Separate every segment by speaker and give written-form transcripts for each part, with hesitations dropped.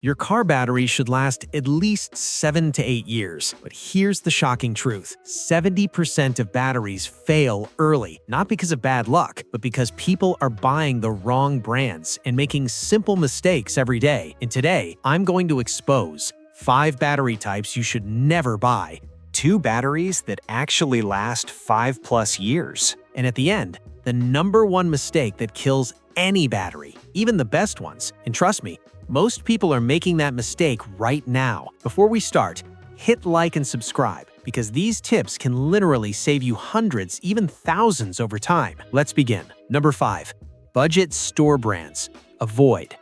Speaker 1: Your car battery should last at least 7 to 8 years. But here's the shocking truth. 70% of batteries fail early, not because of bad luck, but because people are buying the wrong brands and making simple mistakes every day. And today, I'm going to expose 5 battery types you should never buy.
Speaker 2: 2 batteries that actually last 5+ years.
Speaker 1: And at the end, the #1 mistake that kills any battery, even the best ones. And trust me, most people are making that mistake right now. Before we start, hit like and subscribe, because these tips can literally save you hundreds, even thousands over time. Let's begin. Number 5. Budget store brands. Avoid.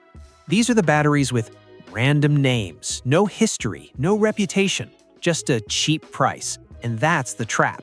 Speaker 1: These are the batteries with random names, no history, no reputation, just a cheap price. And that's the trap.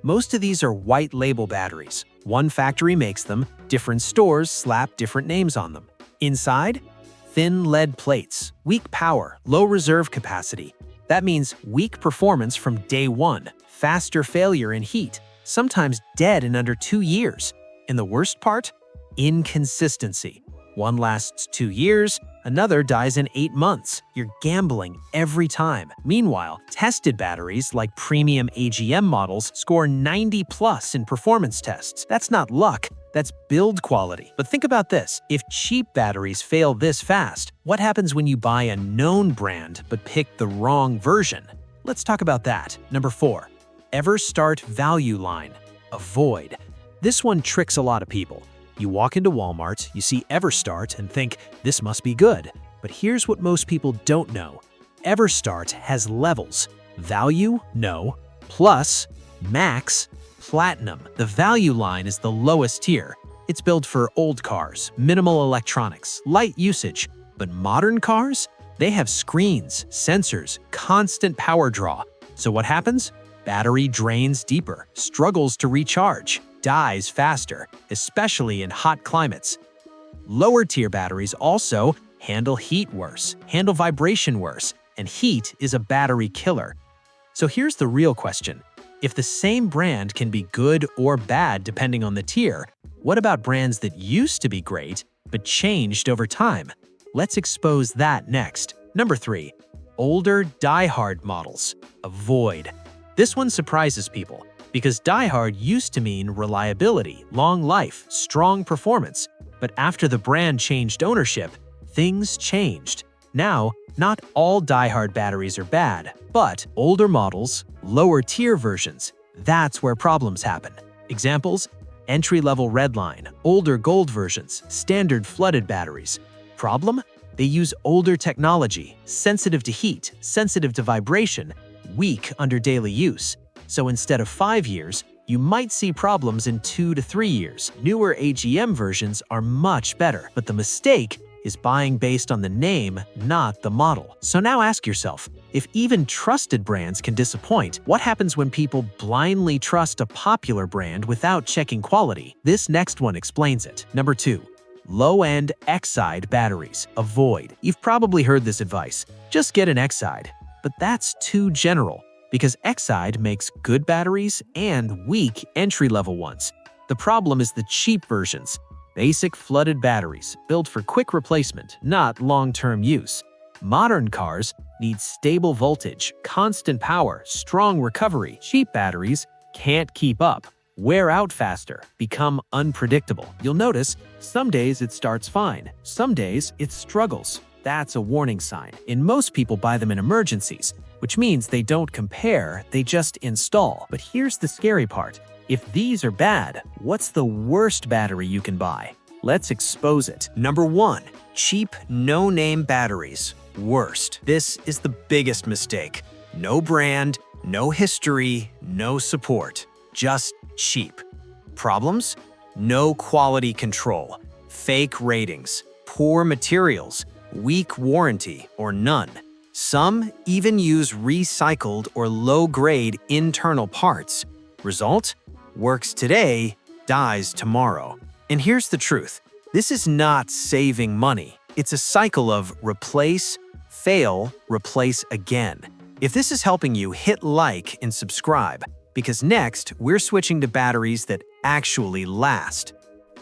Speaker 1: Most of these are white label batteries. One factory makes them, different stores slap different names on them. Inside, thin lead plates, weak power, low reserve capacity. That means weak performance from day one, faster failure in heat, sometimes dead in under 2 years. And the worst part? Inconsistency. One lasts 2 years, another dies in 8 months. You're gambling every time. Meanwhile, tested batteries like premium AGM models score 90+ in performance tests. That's not luck. That's build quality. But think about this. If cheap batteries fail this fast, what happens when you buy a known brand but pick the wrong version? Let's talk about that. Number 4. Everstart Value Line. Avoid. This one tricks a lot of people. You walk into Walmart, you see Everstart and think, this must be good. But here's what most people don't know. Everstart has levels. Value, no. Plus, Max, Platinum. The value line is the lowest tier. It's built for old cars, minimal electronics, light usage. But modern cars? They have screens, sensors, constant power draw. So what happens? Battery drains deeper, struggles to recharge, dies faster, especially in hot climates. Lower tier batteries also handle heat worse, handle vibration worse, and heat is a battery killer. So here's the real question. If the same brand can be good or bad depending on the tier, what about brands that used to be great but changed over time? Let's expose that next. Number 3. Older die-hard models. Avoid. This one surprises people because die-hard used to mean reliability, long life, strong performance. But after the brand changed ownership, things changed. Now, not all die-hard batteries are bad, but older models, lower tier versions, that's where problems happen. Examples: entry-level Redline, older gold versions, standard flooded batteries. Problem? They use older technology, sensitive to heat, sensitive to vibration, weak under daily use. So instead of 5 years, you might see problems in 2 to 3 years. Newer AGM versions are much better, but the mistake is buying based on the name, not the model. So now ask yourself, if even trusted brands can disappoint, what happens when people blindly trust a popular brand without checking quality? This next one explains it. Number 2. Low-end Exide batteries. Avoid. You've probably heard this advice. Just get an Exide. But that's too general, because Exide makes good batteries and weak entry-level ones. The problem is the cheap versions. Basic flooded batteries, built for quick replacement, not long-term use. Modern cars need stable voltage, constant power, strong recovery. Cheap batteries can't keep up, wear out faster, become unpredictable. You'll notice, some days it starts fine, some days it struggles. That's a warning sign. And most people buy them in emergencies, which means they don't compare, they just install. But here's the scary part. If these are bad, what's the worst battery you can buy? Let's expose it. Number 1. Cheap, no-name batteries. Worst. This is the biggest mistake. No brand, no history, no support. Just cheap. Problems? No quality control, fake ratings, poor materials, weak warranty, or none. Some even use recycled or low-grade internal parts. Result? Works today, dies tomorrow. And here's the truth. This is not saving money. It's a cycle of replace, fail, replace again. If this is helping you, hit like and subscribe, because next, we're switching to batteries that actually last.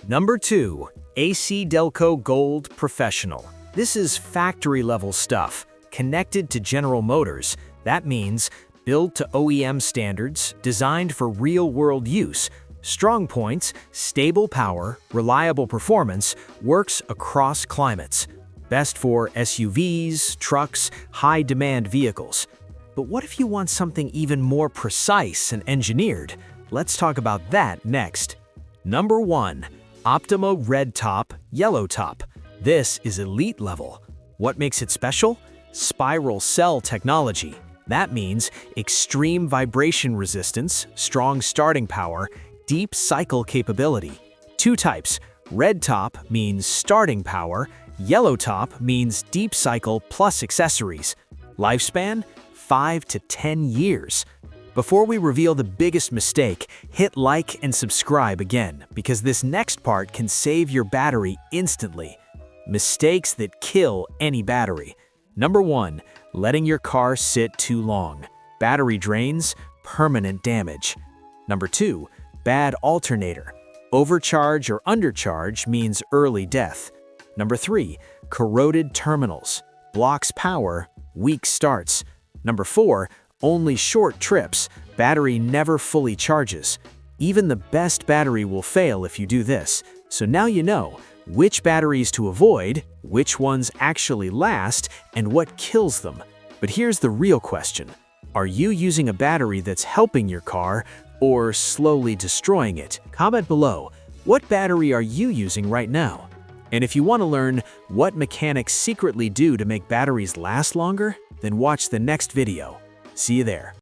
Speaker 1: Number 2. AC Delco Gold Professional.
Speaker 2: This is factory-level stuff, connected to General Motors. That means built to OEM standards, designed for real-world use. Strong points, stable power, reliable performance, works across climates. Best for SUVs, trucks, high-demand vehicles. But what if you want something even more precise and engineered? Let's talk about that next. Number 1. Optima Red Top, Yellow Top. This is elite level. What makes it special? Spiral cell technology. That means extreme vibration resistance, strong starting power, deep cycle capability. 2 types. Red Top means starting power, Yellow Top means deep cycle plus accessories. Lifespan? 5 to 10 years. Before we reveal the biggest mistake, hit like and subscribe again, because this next part can save your battery instantly. Mistakes that kill any battery. Number 1. Letting your car sit too long. Battery drains, permanent damage. Number 2. Bad alternator. Overcharge or undercharge means early death. Number 3. Corroded terminals. Blocks power, weak starts. Number 4. Only short trips. Battery never fully charges. Even the best battery will fail if you do this. So now you know which batteries to avoid, which ones actually last, and what kills them. But here's the real question. Are you using a battery that's helping your car or slowly destroying it? Comment below. What battery are you using right now? And if you want to learn what mechanics secretly do to make batteries last longer, then watch the next video. See you there.